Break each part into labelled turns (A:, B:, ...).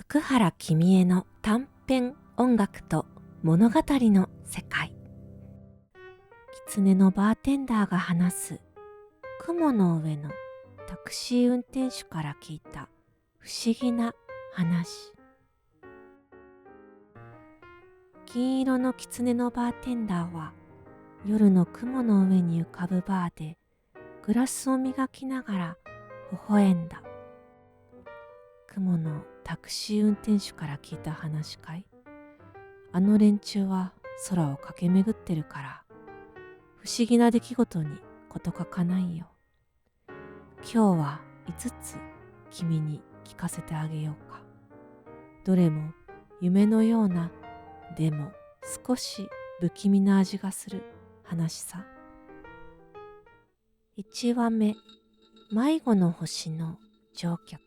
A: 福原君への短編音楽と物語の世界。狐のバーテンダーが話す雲の上のタクシー運転手から聞いた不思議な話。金色の狐のバーテンダーは夜の雲の上に浮かぶバーでグラスを磨きながら微笑んだ。雲のタクシー運転手から聞いた話かい？あの連中は空を駆け巡ってるから不思議な出来事に事欠かないよ。今日は5つ君に聞かせてあげようか。どれも夢のような、でも少し不気味な味がする話さ。1話目、迷子の星の乗客。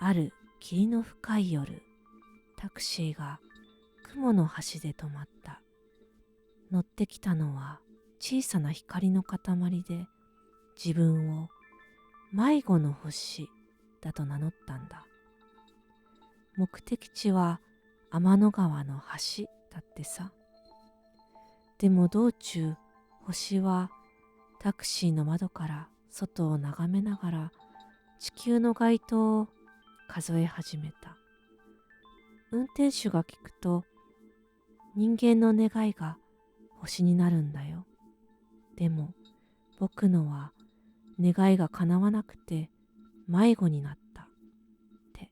A: ある霧の深い夜、タクシーが雲の端で止まった。乗ってきたのは小さな光の塊で、自分を迷子の星だと名乗ったんだ。目的地は天の川の橋だってさ。でも道中、星はタクシーの窓から外を眺めながら地球の街灯を数え始めた。運転手が聞くと、人間の願いが星になるんだよ。でも僕のは願いが叶わなくて迷子になったって。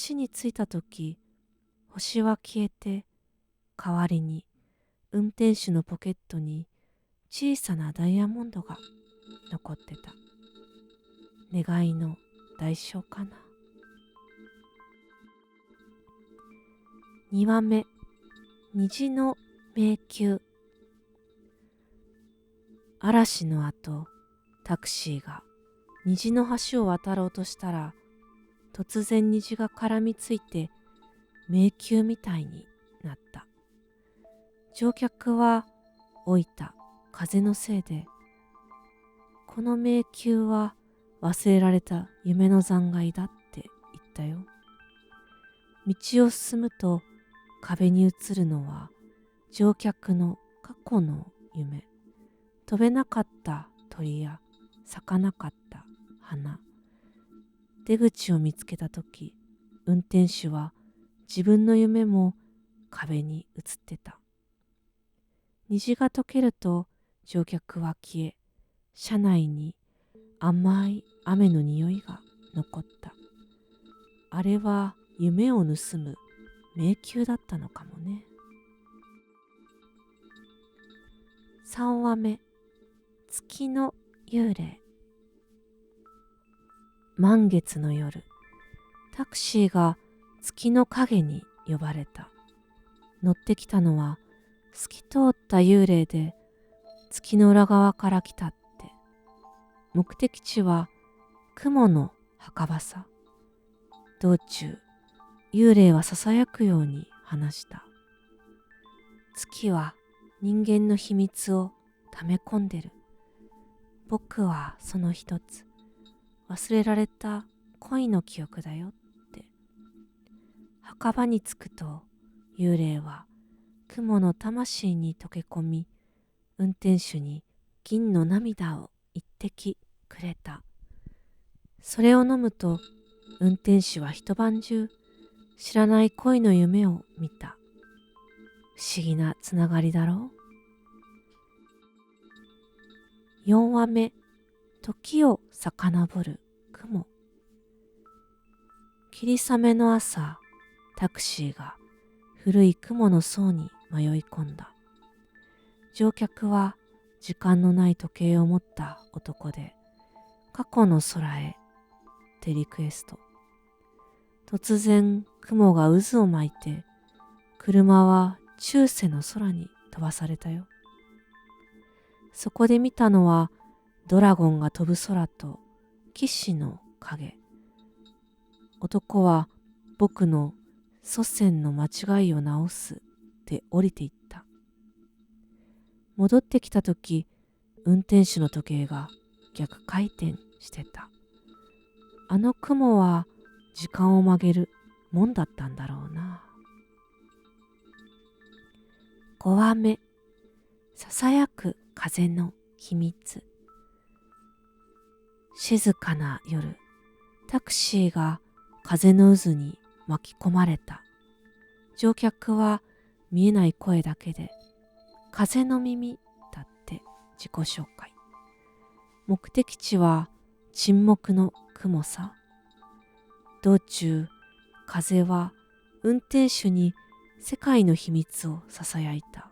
A: 橋に着いたとき、星は消えて、代わりに運転手のポケットに小さなダイヤモンドが残ってた。願いの代償かな。2話目、虹の迷宮。嵐の後、タクシーが虹の橋を渡ろうとしたら、突然虹が絡みついて迷宮みたいになった。乗客は老いた風のせいで、この迷宮は忘れられた夢の残骸だって言ったよ。道を進むと壁に映るのは乗客の過去の夢。飛べなかった鳥や咲かなかった花。出口を見つけたとき、運転手は自分の夢も壁に映ってた。虹が溶けると乗客は消え、車内に甘い雨の匂いが残った。あれは夢を盗む迷宮だったのかもね。3話目、月の幽霊。満月の夜、タクシーが月の影に呼ばれた。乗ってきたのは透き通った幽霊で、月の裏側から来たって。目的地は雲の墓場さ。道中、幽霊はささやくように話した。月は人間の秘密を溜め込んでる。僕はその一つ、忘れられた恋の記憶だよって。墓場に着くと、幽霊は雲の魂に溶け込み、運転手に銀の涙を一滴くれた。それを飲むと、運転手は一晩中知らない恋の夢を見た。不思議なつながりだろう。4話目、時を遡る雲。霧雨の朝、タクシーが古い雲の層に迷い込んだ。乗客は時間のない時計を持った男で、過去の空へってリクエスト。突然雲が渦を巻いて、車は中世の空に飛ばされたよ。そこで見たのはドラゴンが飛ぶ空と騎士の影。男は僕の祖先の間違いを直すって降りていった。戻ってきたとき、運転手の時計が逆回転してた。あの雲は時間を曲げるもんだったんだろうな。5話目、ささやく風の秘密。静かな夜、タクシーが風の渦に巻き込まれた。乗客は見えない声だけで、風の耳だって自己紹介。目的地は沈黙の雲さ。道中、風は運転手に世界の秘密をささやいた。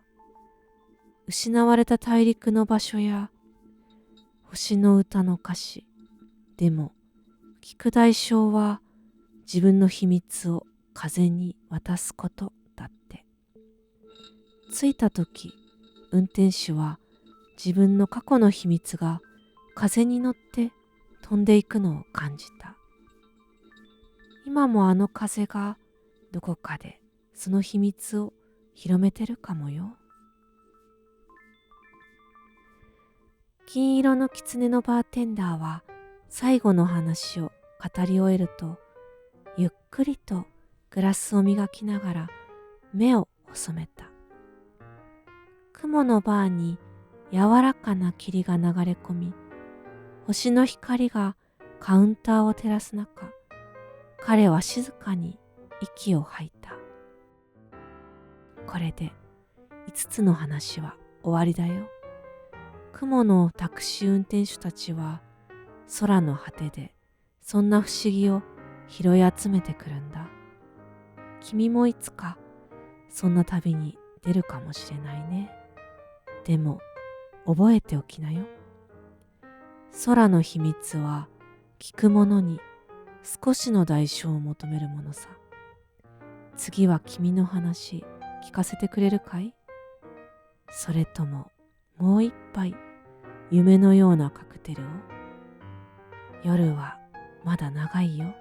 A: 失われた大陸の場所や星の歌の歌詞。でも、聞く代償は自分の秘密を風に渡すことだって。着いたとき、運転手は自分の過去の秘密が風に乗って飛んでいくのを感じた。今もあの風がどこかでその秘密を広めてるかもよ。金色の狐のバーテンダーは最後の話を語り終えると、ゆっくりとグラスを磨きながら目を細めた。雲のバーに柔らかな霧が流れ込み、星の光がカウンターを照らす中、彼は静かに息を吐いた。これで5つの話は終わりだよ。雲のタクシー運転手たちは空の果てでそんな不思議を拾い集めてくるんだ。君もいつかそんな旅に出るかもしれないね。でも覚えておきなよ。空の秘密は聞く者に少しの代償を求めるものさ。次は君の話聞かせてくれるかい？それとももう一杯夢のようなカクテルを？夜はまだ長いよ。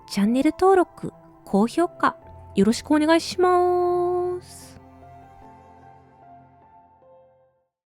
A: チャンネル登録、高評価よろしくお願いします。